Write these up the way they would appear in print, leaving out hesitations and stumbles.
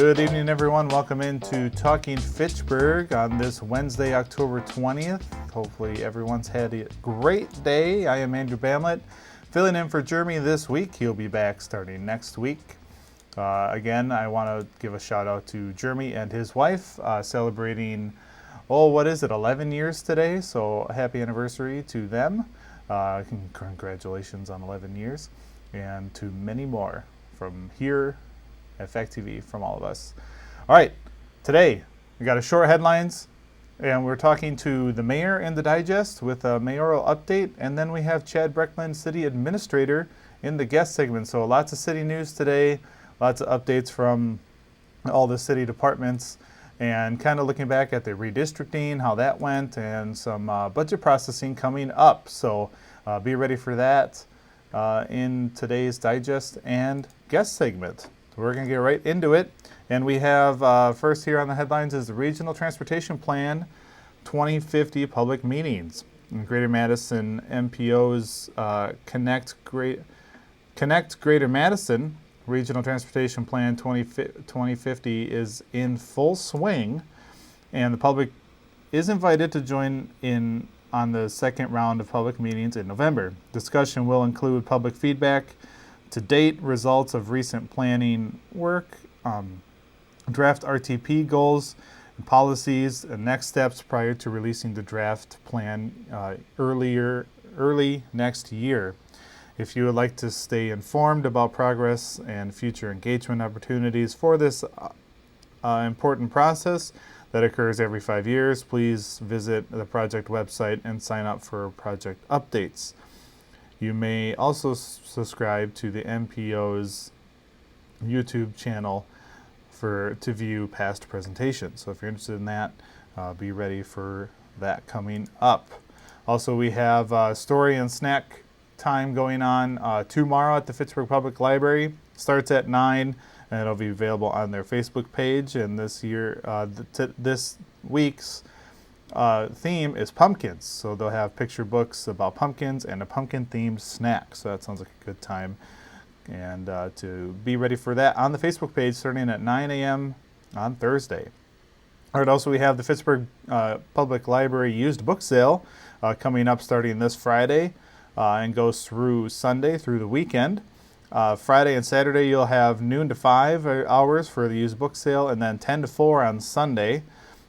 Good evening, everyone. Welcome into Talking Fitchburg on this Wednesday, October 20th. Hopefully everyone's had a great day. I am Andrew Bamlett, filling in for Jeremy this week. He'll be back starting next week. Again, I want to give a shout out to Jeremy and his wife, celebrating, 11 years today. So happy anniversary to them. Congratulations on 11 years, and to many more from here at Fact TV from all of us. All right, today we got a short headlines, and we're talking to the mayor and the digest with a mayoral update, and then we have Chad Breckland, city administrator, in the guest segment. So lots of city news today, lots of updates from all the city departments, and kind of looking back at the redistricting, how that went, and some budget processing coming up. So be ready for that in today's digest and guest segment. So we're going to get right into it. And we have first here on the headlines is the Regional Transportation Plan 2050 public meetings. In Greater Madison, MPO's Connect Greater Madison Regional Transportation Plan 2050 is in full swing, and the public is invited to join in on the second round of public meetings in November. Discussion will include public feedback, to date results of recent planning work, draft RTP goals and policies, and next steps prior to releasing the draft plan early next year. If you would like to stay informed about progress and future engagement opportunities for this important process that occurs every 5 years, please visit the project website and sign up for project updates. You may also subscribe to the MPO's YouTube channel to view past presentations. So if you're interested in that, be ready for that coming up. Also, we have story and snack time going on tomorrow at the Fitchburg Public Library. Starts at 9, and it'll be available on their Facebook page. And this week's theme is pumpkins. So they'll have picture books about pumpkins and a pumpkin-themed snack. So that sounds like a good time. And to be ready for that on the Facebook page starting at 9 a.m. on Thursday. All right, also we have the Fitchburg Public Library used book sale coming up starting this Friday and goes through Sunday through the weekend. Friday and Saturday you'll have noon to 5 hours for the used book sale, and then 10 to 4 on Sunday.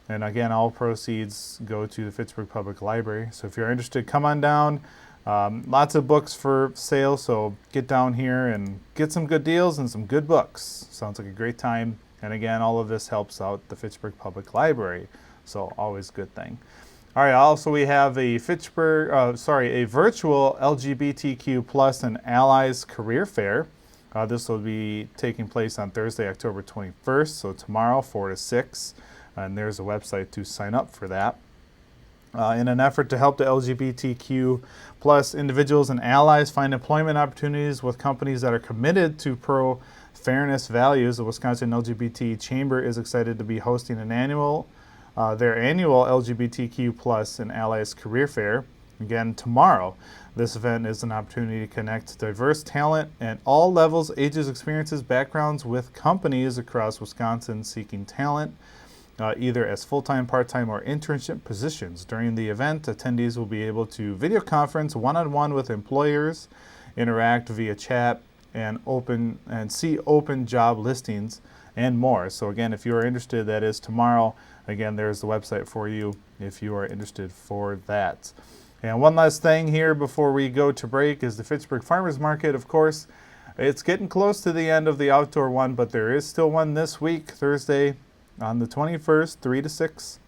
And again, all proceeds go to the Fitchburg Public Library. So if you're interested, come on down. Lots of books for sale, so get down here and get some good deals and some good books. Sounds like a great time. And again, all of this helps out the Fitchburg Public Library, so always a good thing. All right, also we have a virtual LGBTQ plus and allies career fair. This will be taking place on Thursday, October 21st, so tomorrow, 4 to 6. And there's a website to sign up for that. In an effort to help the LGBTQ plus individuals and allies find employment opportunities with companies that are committed to pro-fairness values, the Wisconsin LGBT Chamber is excited to be hosting their annual LGBTQ plus and allies career fair again tomorrow. This event is an opportunity to connect diverse talent at all levels, ages, experiences, backgrounds with companies across Wisconsin seeking talent, either as full-time, part-time, or internship positions. During the event, attendees will be able to video conference one-on-one with employers, interact via chat, and see open job listings and more. So again, if you are interested, that is tomorrow. Again, there's the website for you if you are interested for that. And one last thing here before we go to break is the Fitchburg Farmers Market. Of course, it's getting close to the end of the outdoor one, but there is still one this week, Thursday, on the 21st, 3 to 6.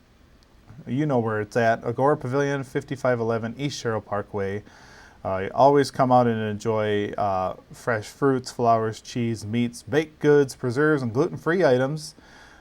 You know where it's at. Agora Pavilion, 5511 East Sherrill Parkway. Always come out and enjoy fresh fruits, flowers, cheese, meats, baked goods, preserves, and gluten-free items.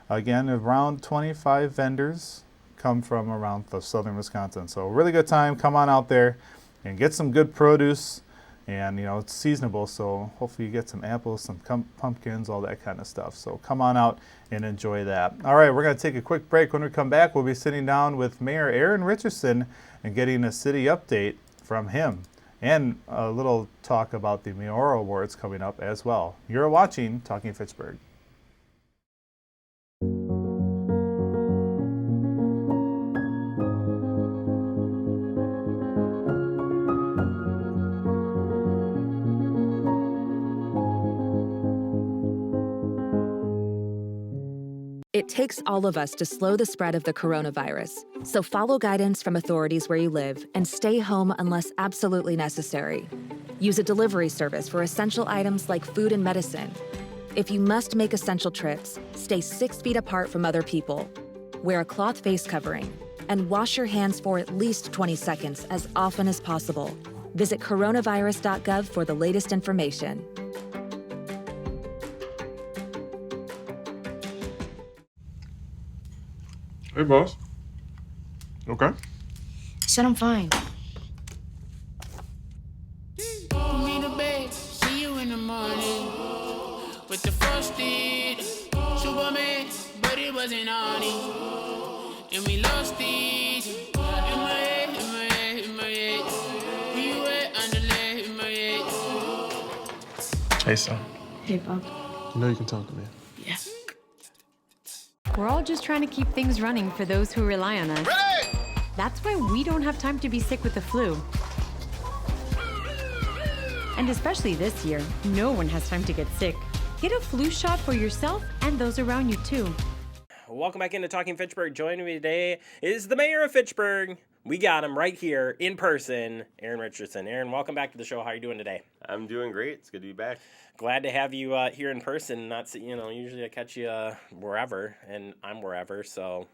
Again, around 25 vendors come from around the southern Wisconsin. So really good time. Come on out there and get some good produce. And, it's seasonable, so hopefully you get some apples, some pumpkins, all that kind of stuff. So come on out and enjoy that. All right, we're going to take a quick break. When we come back, we'll be sitting down with Mayor Aaron Richardson and getting a city update from him. And a little talk about the Mayoral Awards coming up as well. You're watching Talking Fitchburg. It takes all of us to slow the spread of the coronavirus, so follow guidance from authorities where you live and stay home unless absolutely necessary. Use a delivery service for essential items like food and medicine. If you must make essential trips, stay 6 feet apart from other people. Wear a cloth face covering and wash your hands for at least 20 seconds as often as possible. Visit coronavirus.gov for the latest information. Hey, boss. Okay. Said I'm fine. Me to bed, see you in the morning with the frosted Superman, but it wasn't on it, and we lost it. In my head, in my head, in my head. Where you at? Underlay in my head. Hey, son. Hey, Bob. You know you can talk to me. Yeah. We're all just trying to keep things running for those who rely on us. Ready? That's why we don't have time to be sick with the flu. And especially this year, no one has time to get sick. Get a flu shot for yourself and those around you too. Welcome back into Talking Fitchburg. Joining me today is the mayor of Fitchburg. We got him right here in person, Aaron Richardson. Aaron, welcome back to the show. How are you doing today? I'm doing great. It's good to be back. Glad to have you here in person. Not, usually I catch you wherever, and I'm wherever, so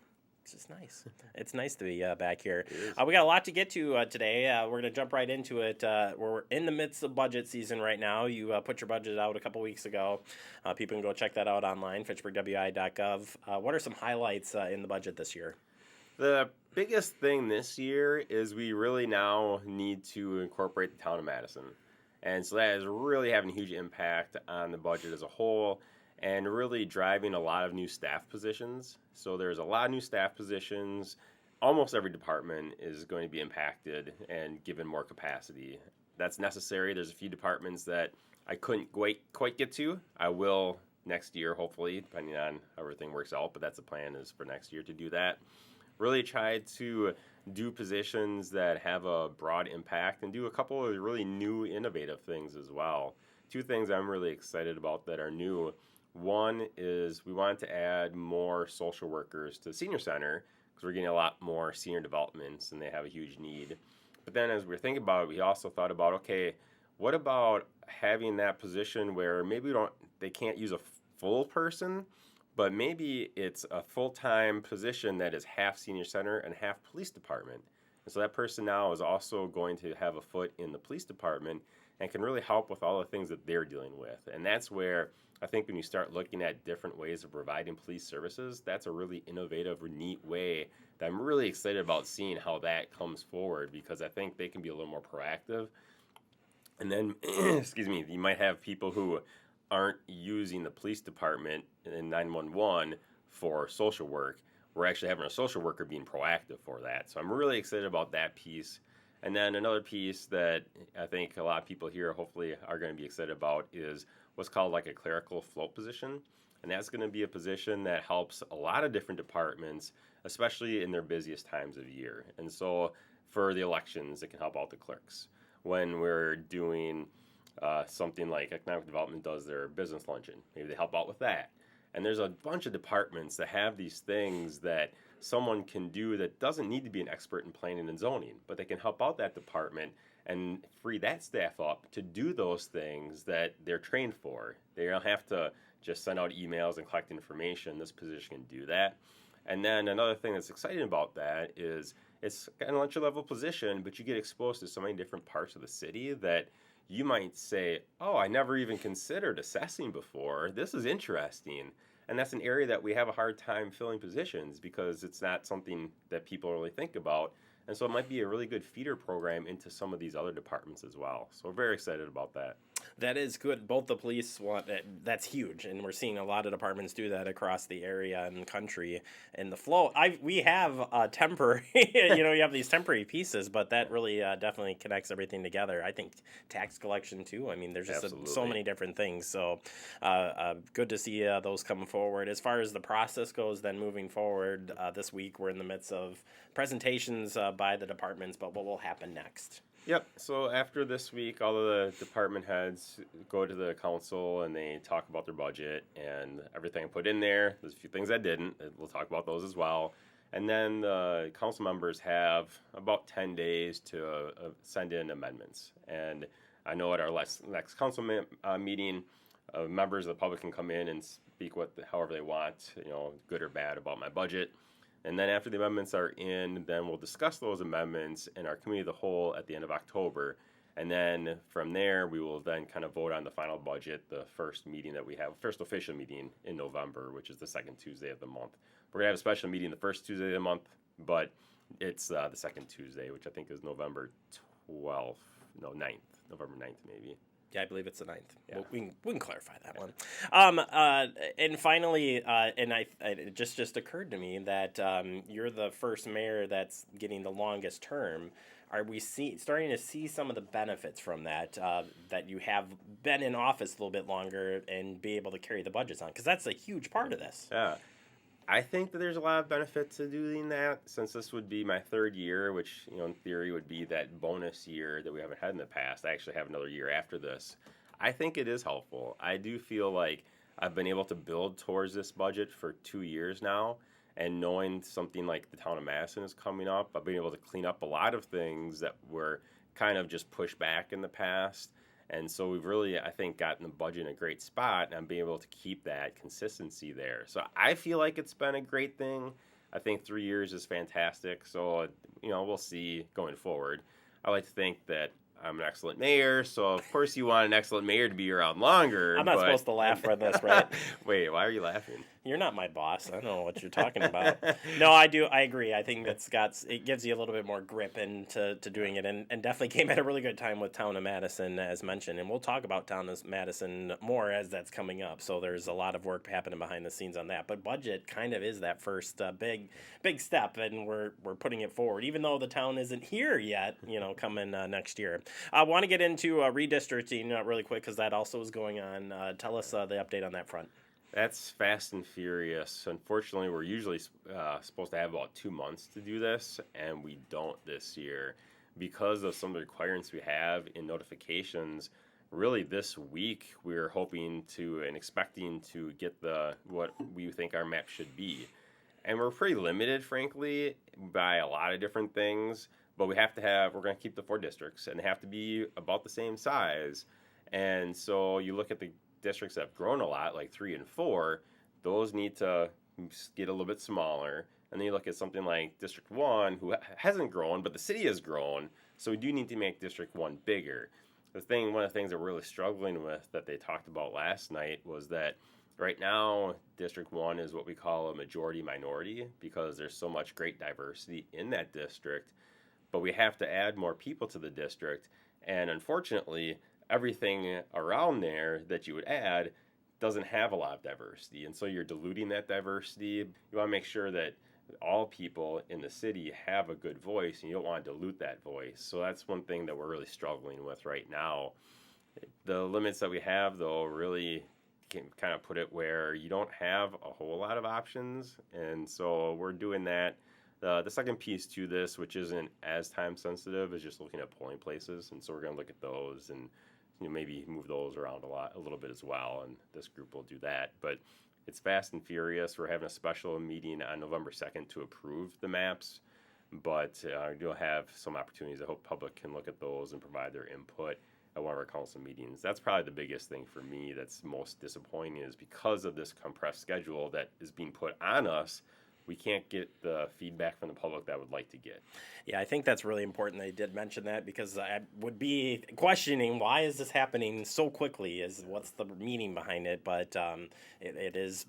it's just nice. It's nice to be back here. We got a lot to get to today. We're going to jump right into it. We're in the midst of budget season right now. You put your budget out a couple weeks ago. People can go check that out online, fitchburgwi.gov. What are some highlights in the budget this year? The biggest thing this year is we really now need to incorporate the town of Madison. And so that is really having a huge impact on the budget as a whole and really driving a lot of new staff positions. So there's a lot of new staff positions. Almost every department is going to be impacted and given more capacity. That's necessary. There's a few departments that I couldn't quite get to. I will next year, hopefully, depending on how everything works out. But that's the plan, is for next year to do that. Really try to do positions that have a broad impact and do a couple of really new, innovative things as well. Two things I'm really excited about that are new. One is we want to add more social workers to the senior center because we're getting a lot more senior developments and they have a huge need. But then as we were thinking about it, we also thought about, okay, what about having that position where maybe they can't use a full person, but maybe it's a full-time position that is half senior center and half police department. And so that person now is also going to have a foot in the police department and can really help with all the things that they're dealing with. And that's where I think when you start looking at different ways of providing police services, that's a really innovative or neat way that I'm really excited about seeing how that comes forward, because I think they can be a little more proactive. And then, excuse me, you might have people who aren't using the police department in 911 for social work. We're actually having a social worker being proactive for that. So I'm really excited about that piece. And then another piece that I think a lot of people here hopefully are going to be excited about is what's called like a clerical float position. And that's going to be a position that helps a lot of different departments, especially in their busiest times of year. And so for the elections, it can help out the clerks. When we're doing something like economic development does their business luncheon, maybe they help out with that. And there's a bunch of departments that have these things that someone can do that doesn't need to be an expert in planning and zoning, but they can help out that department and free that staff up to do those things that they're trained for. They don't have to just send out emails and collect information. This position can do that. And then another thing that's exciting about that is it's an entry-level position, but you get exposed to so many different parts of the city that you might say, oh, I never even considered assessing before. This is interesting. And that's an area that we have a hard time filling positions because it's not something that people really think about. And so it might be a really good feeder program into some of these other departments as well. So we're very excited about that. That is good. Both the police want that. That's huge, and we're seeing a lot of departments do that across the area and the country. And the flow, we have temporary. You have these temporary pieces, but that really definitely connects everything together. I think tax collection too. I mean, there's just so many different things. So good to see those come forward. As far as the process goes, then moving forward, this week we're in the midst of presentations by the departments. But what will happen next? Yep. So after this week, all of the department heads go to the council and they talk about their budget and everything I put in there. There's a few things I didn't. We'll talk about those as well. And then the council members have about 10 days to send in amendments. And I know at our next council meeting, members of the public can come in and speak however they want, good or bad about my budget. And then after the amendments are in, then we'll discuss those amendments in our committee of the whole at the end of October. And then from there, we will then kind of vote on the final budget, the first meeting that we have, first official meeting in November, which is the second Tuesday of the month. We're going to have a special meeting the first Tuesday of the month, but it's the second Tuesday, which I think is November 9th, November 9th maybe. Yeah, I believe it's the 9th. Yeah. Well, we can clarify that one. And finally, it just occurred to me that you're the first mayor that's getting the longest term. Are we starting to see some of the benefits from that, that you have been in office a little bit longer and be able to carry the budgets on? Because that's a huge part of this. Yeah. I think that there's a lot of benefit to doing that, since this would be my third year, which, in theory would be that bonus year that we haven't had in the past. I actually have another year after this. I think it is helpful. I do feel like I've been able to build towards this budget for 2 years now, and knowing something like the town of Madison is coming up, I've been able to clean up a lot of things that were kind of just pushed back in the past. And so we've really, I think, gotten the budget in a great spot, and I'm being able to keep that consistency there. So I feel like it's been a great thing. I think 3 years is fantastic. So, we'll see going forward. I like to think that I'm an excellent mayor, so of course you want an excellent mayor to be around longer. I'm not supposed to laugh on this, right? Wait, why are you laughing? You're not my boss. I don't know what you're talking about. No, I do. I agree. I think it gives you a little bit more grip into doing it, and definitely came at a really good time with Town of Madison, as mentioned. And we'll talk about Town of Madison more as that's coming up. So there's a lot of work happening behind the scenes on that. But budget kind of is that first big step, and we're putting it forward, even though the town isn't here yet. Coming next year. I want to get into redistricting really quick, because that also is going on. Tell us the update on that front. That's fast and furious. Unfortunately, we're usually supposed to have about 2 months to do this, and we don't this year because of some of the requirements we have in notifications. Really, this week we're hoping to and expecting to get what we think our map should be, and we're pretty limited, frankly, by a lot of different things. But we're going to keep the 4 districts, and they have to be about the same size. And so you look at the districts that have grown a lot, like 3 and 4, those need to get a little bit smaller. And then you look at something like District 1, who hasn't grown, but the city has grown, so we do need to make District 1 bigger. One of the things that we're really struggling with that they talked about last night was that right now, District 1 is what we call a majority-minority, because there's so much great diversity in that district, but we have to add more people to the district, and unfortunately, everything around there that you would add doesn't have a lot of diversity, and so you're diluting that diversity. You want to make sure that all people in the city have a good voice, and you don't want to dilute that voice. So that's one thing that we're really struggling with right now. The limits that we have, though, really can kind of put it where you don't have a whole lot of options, and so we're doing that. The second piece to this, which isn't as time sensitive, is just looking at polling places, and so we're going to look at those and maybe move those around a little bit as well, and this group will do that. But it's fast and furious. We're having a special meeting on November 2nd to approve the maps, but you'll have some opportunities. I hope public can look at those and provide their input at one of our council meetings. That's probably the biggest thing for me that's most disappointing, is because of this compressed schedule that is being put on us, we can't get the feedback from the public that I would like to get. Yeah, I think that's really important that you did mention that, because I would be questioning, why is this happening so quickly? What's the meaning behind it? But it is,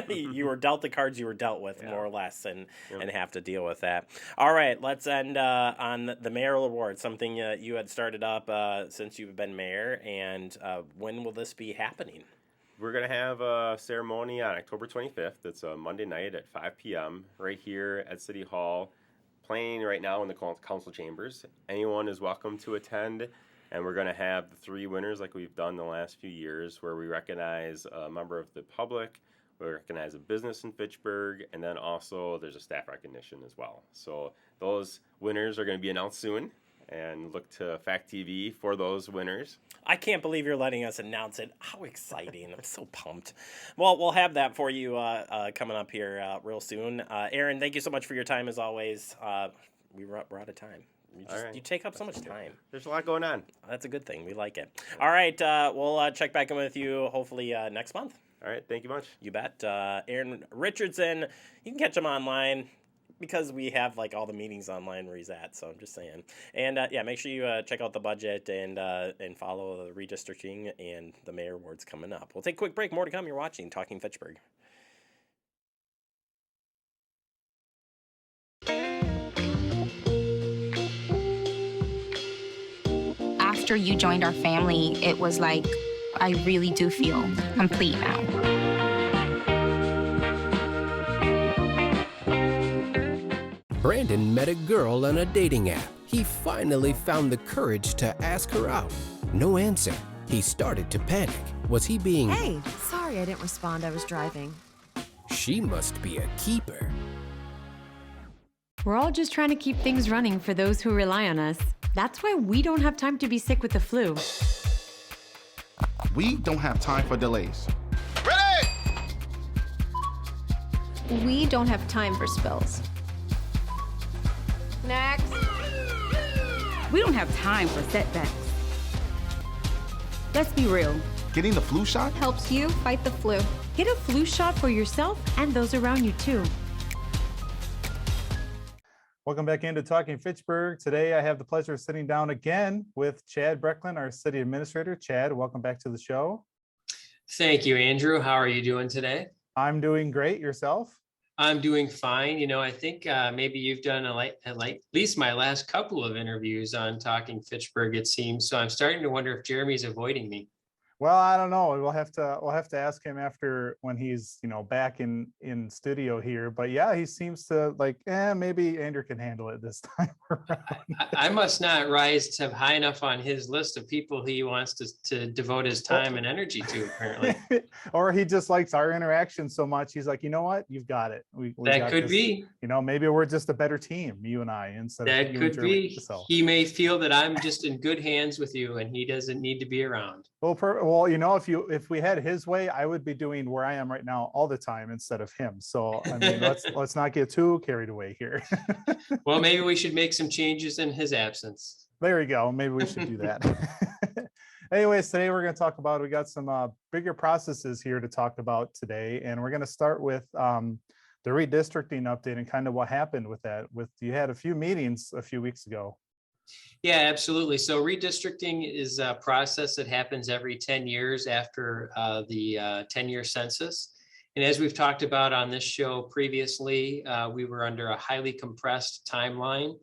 you were dealt the cards you were dealt with, more or less, and have to deal with that. All right, let's end on the Mayoral Award, something you had started up since you've been mayor, and when will this be happening? We're going to have a ceremony on October 25th. It's a Monday night at 5 p.m. right here at City Hall, playing right now in the council chambers. Anyone is welcome to attend, and we're going to have the 3 winners like we've done the last few years, where we recognize a member of the public, we recognize a business in Fitchburg, and then also there's a staff recognition as well. So those winners are going to be announced soon, and look to Fact TV for those winners. I can't believe you're letting us announce it. How exciting. I'm so pumped. Well, we'll have that for you coming up here real soon. Aaron, thank you so much for your time as always. We're out of time. You take up so much time. There's a lot going on. That's a good thing. We like it. All right. We'll check back in with you hopefully next month. All right. Thank you much. You bet. Aaron Richardson, you can catch him online because we have like all the meetings online where he's at. So I'm just saying. And make sure you check out the budget and follow the redistricting and the Mayor Awards coming up. We'll take a quick break. More to come. You're watching Talking Fitchburg. After you joined our family, it was like, I really do feel complete now. Brandon met a girl on a dating app. He finally found the courage to ask her out. No answer. He started to panic. Was he being... Hey, sorry I didn't respond. I was driving. She must be a keeper. We're all just trying to keep things running for those who rely on us. That's why we don't have time to be sick with the flu. We don't have time for delays. We don't have time for spills. Next. We don't have time for setbacks. Let's be real. Getting the flu shot helps you fight the flu. Get a flu shot for yourself and those around you too. Welcome back into Talking Fitchburg. Today I have the pleasure of sitting down again with Chad Brecklin, our city administrator. Chad, welcome back to the show. Thank you, Andrew. How are you doing today? I'm doing great. Yourself? I'm doing fine. You know, I think maybe you've done at least my last couple of interviews on Talking Fitchburg, it seems. So I'm starting to wonder if Jeremy's avoiding me. Well, I don't know. We'll have to ask him after when he's back in studio here. But yeah, he seems to like, maybe Andrew can handle it this time around. I must not rise to high enough on his list of people he wants to devote his time and energy to, apparently. Or he just likes our interaction so much. He's like, you know what? You've got it. We that got could this. Maybe we're just a better team, you and I, instead of that you could and Jeremy, be. so. He may feel that I'm just in good hands with you and he doesn't need to be around. Well, if we had his way, I would be doing where I am right now all the time instead of him. So I mean, let's not get too carried away here. Well, maybe we should make some changes in his absence. There we go. Maybe we should do that. Anyways, today we're going to talk about, we got some bigger processes here to talk about today, and we're going to start with the redistricting update and kind of what happened with that. You had a few meetings a few weeks ago. Yeah, absolutely. So redistricting is a process that happens every 10 years after the 10-year census. And as we've talked about on this show previously, we were under a highly compressed timeline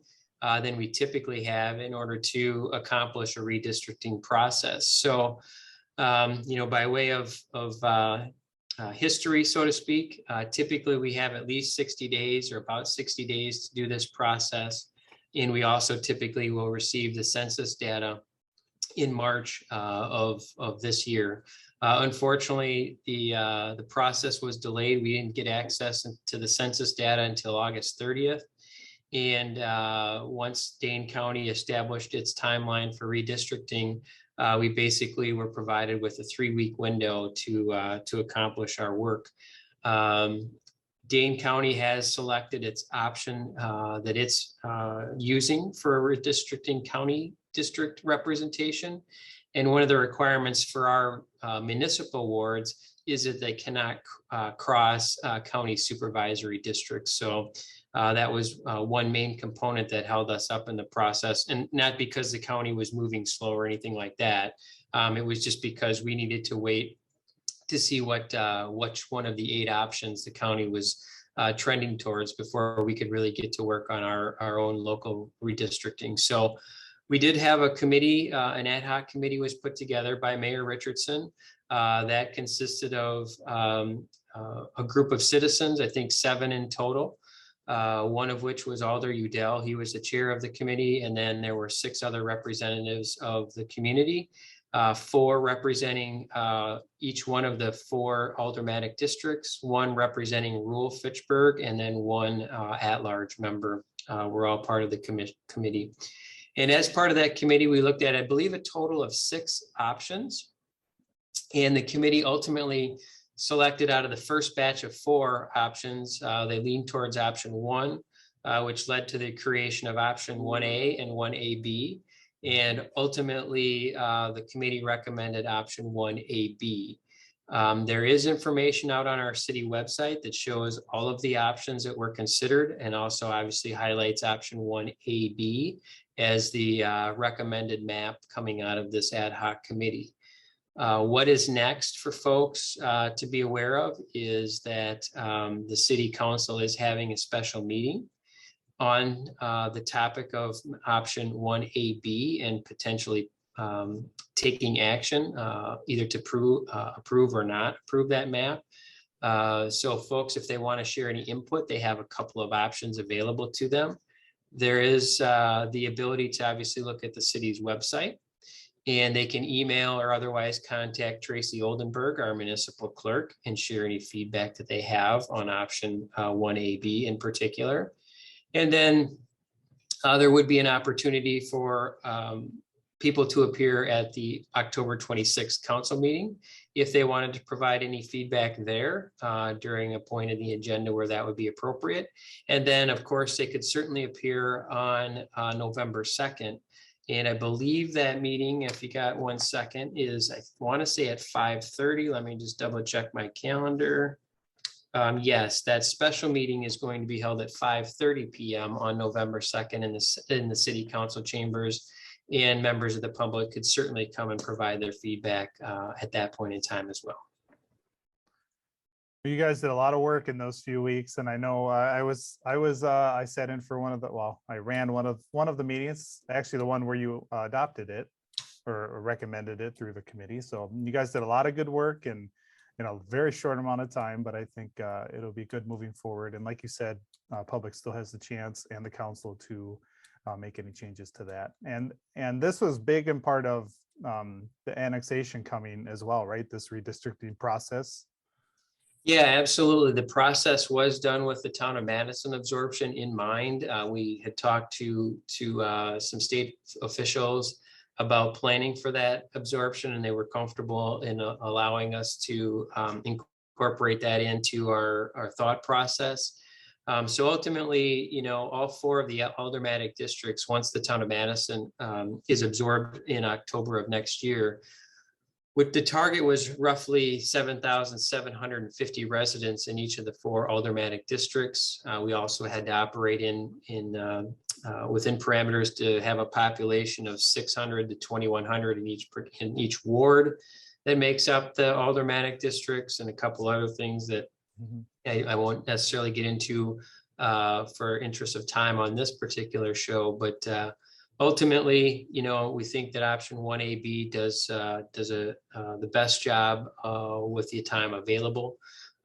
than we typically have in order to accomplish a redistricting process. So, by way of history, so to speak, typically we have at least 60 days or about 60 days to do this process. And we also typically will receive the census data in March of this year. Unfortunately, the process was delayed. We didn't get access to the census data until August 30th. And once Dane County established its timeline for redistricting, we basically were provided with a 3-week window to accomplish our work. Dane County has selected its option that it's using for redistricting county district representation. And one of the requirements for our municipal wards is that they cannot cross county supervisory districts. So that was one main component that held us up in the process, and not because the county was moving slow or anything like that. It was just because we needed to wait to see which one of the 8 options the county was trending towards before we could really get to work on our own local redistricting. So we did have a committee, an ad hoc committee was put together by Mayor Richardson that consisted of a group of citizens, I think 7 in total, one of which was Alder Udell. He was the chair of the committee, and then there were 6 other representatives of the community. 4 representing each one of the 4 aldermanic districts, 1 representing rural Fitchburg, and then 1 at-large member. We're all part of the committee. And as part of that committee, we looked at, I believe, a total of 6 options. And the committee ultimately selected out of the first batch of 4 options. They leaned towards option 1, which led to the creation of option 1A and 1AB. And ultimately, the committee recommended option 1AB. There is information out on our city website that shows all of the options that were considered, and also obviously highlights option 1AB as the recommended map coming out of this ad hoc committee. What is next for folks to be aware of is that the city council is having a special meeting on the topic of option 1AB and potentially taking action either to approve or not approve that map. So folks, if they want to share any input, they have a couple of options available to them. There is the ability to obviously look at the city's website, and they can email or otherwise contact Tracy Oldenburg, our municipal clerk, and share any feedback that they have on option 1AB in particular. And then there would be an opportunity for people to appear at the October 26th council meeting if they wanted to provide any feedback there during a point in the agenda where that would be appropriate. And then, of course, they could certainly appear on November 2nd. And I believe that meeting, if you got 1 second, is, I want to say at 5:30. Let me just double check my calendar. Yes, that special meeting is going to be held at 5:30 p.m. on November 2nd in the city council chambers, and members of the public could certainly come and provide their feedback at that point in time as well. You guys did a lot of work in those few weeks, and I know I sat in for I ran one of the meetings, actually the one where you adopted it or recommended it through the committee. So you guys did a lot of good work in a very short amount of time, but I think it'll be good moving forward. And like you said, public still has the chance and the council to make any changes to that. And this was big in part of the annexation coming as well, right? This redistricting process. Yeah, absolutely. The process was done with the town of Madison absorption in mind. We had talked to some state officials about planning for that absorption, and they were comfortable in allowing us to incorporate that into our thought process. So ultimately, all 4 of the aldermanic districts, once the town of Madison is absorbed in October of next year, with the target was roughly 7,750 residents in each of the 4 aldermanic districts. We also had to operate within parameters to have a population of 600 to 2,100 in each ward that makes up the aldermanic districts, and a couple other things that I won't necessarily get into for interest of time on this particular show, but ultimately, we think that option 1AB does the best job with the time available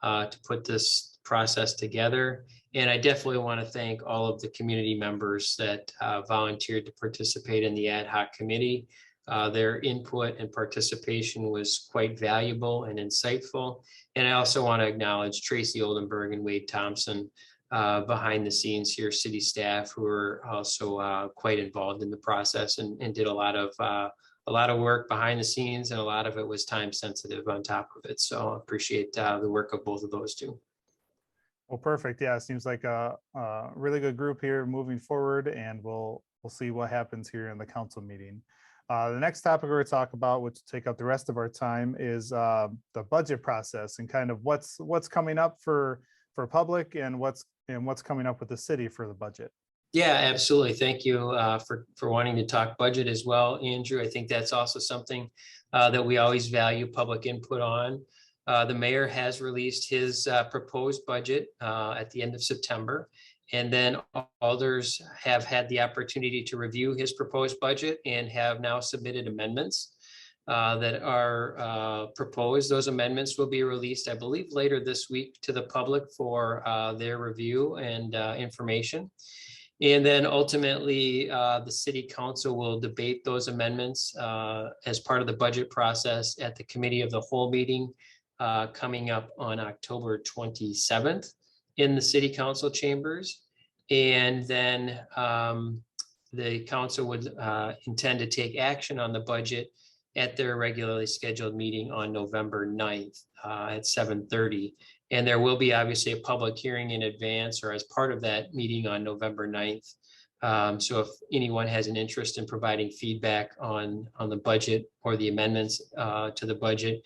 to put this process together. And I definitely want to thank all of the community members that volunteered to participate in the ad hoc committee. Their input and participation was quite valuable and insightful. And I also want to acknowledge Tracy Oldenburg and Wade Thompson behind the scenes here, city staff, who are also quite involved in the process and did a lot of work behind the scenes, and a lot of it was time sensitive on top of it. So I appreciate the work of both of those two. Well, perfect. Yeah, it seems like a really good group here moving forward, and we'll see what happens here in the council meeting. The next topic we're going to talk about, which will take up the rest of our time, is the budget process and kind of what's coming up for public and what's coming up with the city for the budget. Yeah, absolutely. Thank you for wanting to talk budget as well, Andrew. I think that's also something that we always value public input on. The mayor has released his proposed budget at the end of September, and then alders have had the opportunity to review his proposed budget and have now submitted amendments that are proposed. Those amendments will be released, I believe, later this week to the public for their review and information. And then ultimately, the city council will debate those amendments as part of the budget process at the committee of the whole meeting coming up on October 27th in the city council chambers. And then the council would intend to take action on the budget at their regularly scheduled meeting on November 9th at 7:30. And there will be obviously a public hearing in advance or as part of that meeting on November 9th. So if anyone has an interest in providing feedback on the budget or the amendments to the budget,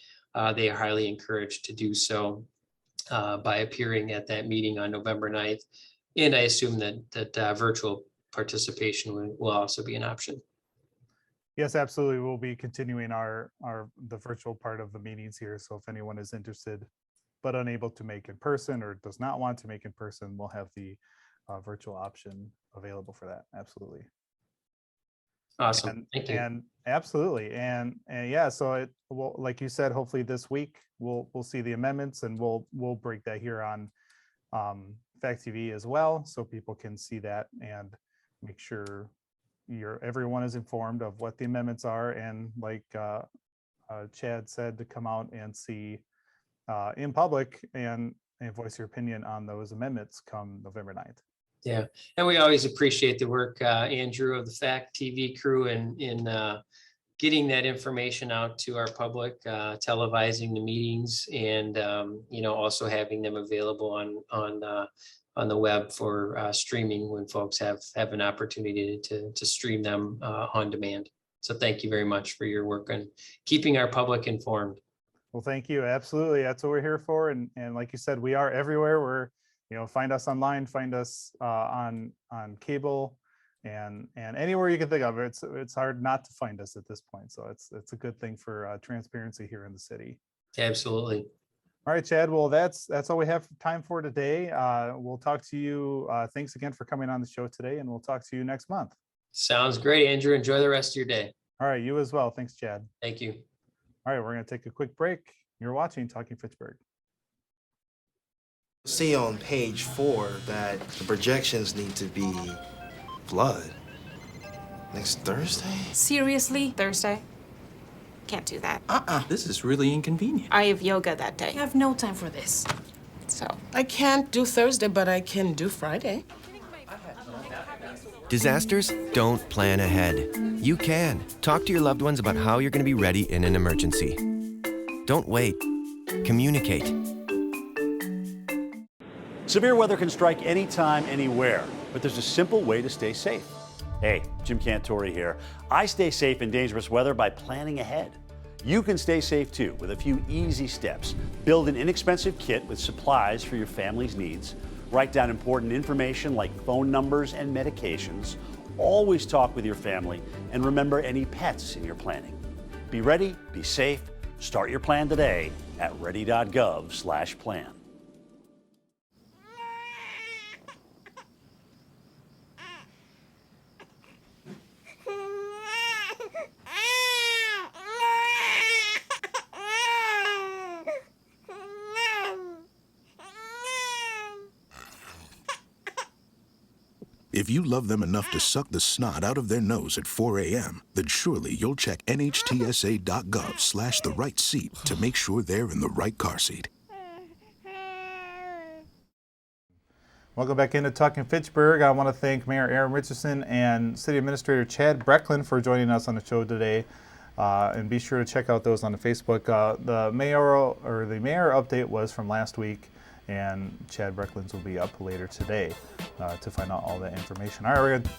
they are highly encouraged to do so by appearing at that meeting on November 9th. And I assume that virtual participation will also be an option. Yes, absolutely. We'll be continuing the virtual part of the meetings here. So if anyone is interested but unable to make in person or does not want to make in person, we'll have the virtual option available for that. Absolutely. Awesome. Thank you. And absolutely. And yeah, so it will, like you said, hopefully this week we'll see the amendments, and we'll break that here on Fact TV as well, so people can see that and make sure everyone is informed of what the amendments are. And like Chad said, to come out and see in public and voice your opinion on those amendments come November 9th. Yeah, and we always appreciate the work, Andrew, of the Fact TV crew in getting that information out to our public, televising the meetings, and also having them available on the web for streaming when folks have an opportunity to stream them on demand. So thank you very much for your work on keeping our public informed. Well, thank you. Absolutely, that's what we're here for. And like you said, we are everywhere. We're find us online, find us on cable, and anywhere you can think of. It's hard not to find us at this point. So it's a good thing for transparency here in the city. Absolutely. All right, Chad. Well, that's all we have time for today. We'll talk to you. Thanks again for coming on the show today, and we'll talk to you next month. Sounds great, Andrew. Enjoy the rest of your day. All right, you as well. Thanks, Chad. Thank you. All right, we're going to take a quick break. You're watching Talking Fitchburg. See on page 4 that the projections need to be flood next Thursday. Seriously? Thursday? Can't do that. This is really inconvenient. I have yoga that day. I have no time for this. So I can't do Thursday, but I can do Friday. Disasters don't plan ahead. You can. Talk to your loved ones about how you're going to be ready in an emergency. Don't wait. Communicate. Severe weather can strike anytime, anywhere, but there's a simple way to stay safe. Hey, Jim Cantore here. I stay safe in dangerous weather by planning ahead. You can stay safe too with a few easy steps. Build an inexpensive kit with supplies for your family's needs. Write down important information like phone numbers and medications. Always talk with your family, and remember any pets in your planning. Be ready, be safe. Start your plan today at ready.gov/plan. If you love them enough to suck the snot out of their nose at 4 a.m., then surely you'll check nhtsa.gov/the right seat to make sure they're in the right car seat. Welcome back into Talking Fitchburg. I want to thank Mayor Aaron Richardson and City Administrator Chad Brecklin for joining us on the show today. And be sure to check out those on the Facebook. The mayor update was from last week, and Chad Brecklin's will be up later today to find out all that information. All right, we're going to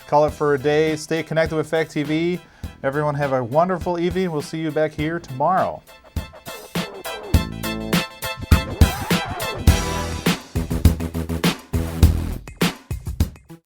call it for a day. Stay connected with Fact TV. Everyone have a wonderful evening. We'll see you back here tomorrow.